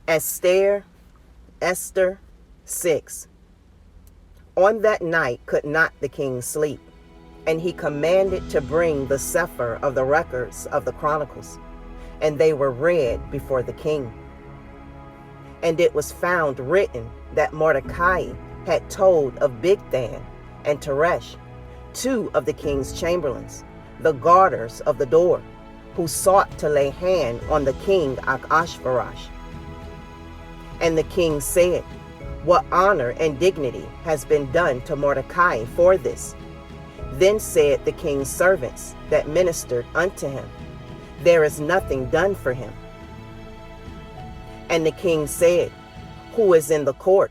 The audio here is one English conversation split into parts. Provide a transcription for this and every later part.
Esther 6. On that night could not the king sleep, and he commanded to bring the Cepher of the records of the Chronicles, and they were read before the king. And it was found written that Mordecai had told of Bigthan and Teresh, two of the king's chamberlains, the guarders of the door, who sought to lay hand on the king Ahasuerus. And the king said, What honor and dignity has been done to Mordecai for this? Then said the king's servants that ministered unto him, There is nothing done for him. And the king said, Who is in the court?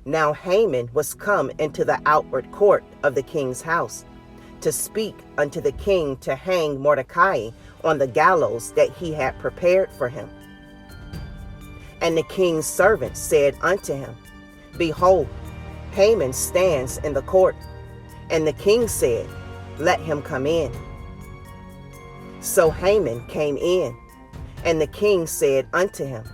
Now Haman was come into the outward court of the king's house, to speak unto the king to hang Mordecai on the gallows that he had prepared for him. And the king's servants said unto him, Behold, Haman stands in the court. And the king said, Let him come in. So Haman came in, and the king said unto him,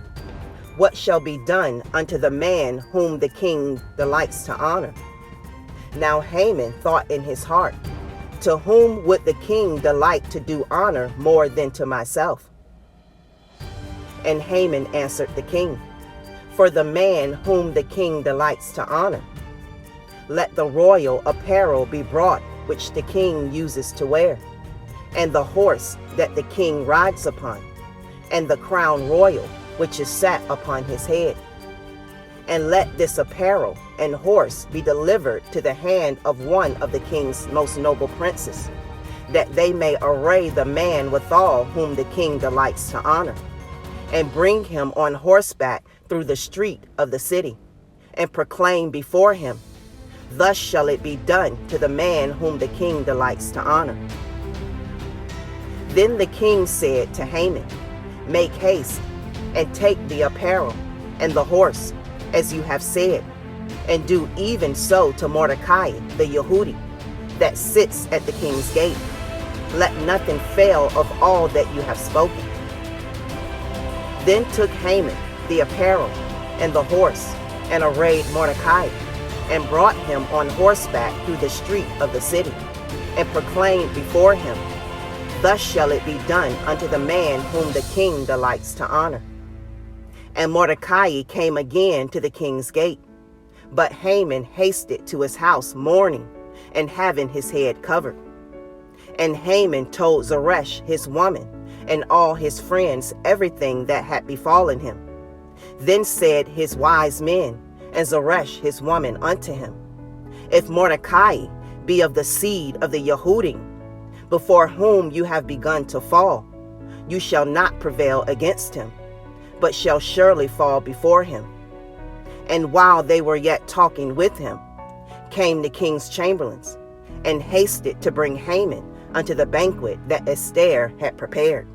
What shall be done unto the man whom the king delights to honor? Now Haman thought in his heart, To whom would the king delight to do honor more than to myself? And Haman answered the king, For the man whom the king delights to honor. Let the royal apparel be brought which the king uses to wear, and the horse that the king rides upon, and the crown royal which is sat upon his head. And let this apparel and horse be delivered to the hand of one of the king's most noble princes, that they may array the man withal whom the king delights to honor, and bring him on horseback through the street of the city, and proclaim before him, Thus shall it be done to the man whom the king delights to honor. Then the king said to Haman, Make haste, and take the apparel and the horse, as you have said, and do even so to Mordecai the Yehudi, that sits at the king's gate. Let nothing fail of all that you have spoken. Then took Haman the apparel and the horse, and arrayed Mordecai, and brought him on horseback through the street of the city, and proclaimed before him, Thus shall it be done unto the man whom the king delights to honor. And Mordecai came again to the king's gate, but Haman hasted to his house mourning, and having his head covered. And Haman told Zeresh his woman, and all his friends everything that had befallen him. Then said his wise men, and Zeresh his woman unto him, If Mordecai be of the seed of the Yehudim, before whom you have begun to fall, you shall not prevail against him, but shall surely fall before him. And while they were yet talking with him, came the king's chamberlains, and hasted to bring Haman unto the banquet that ESTHER had prepared.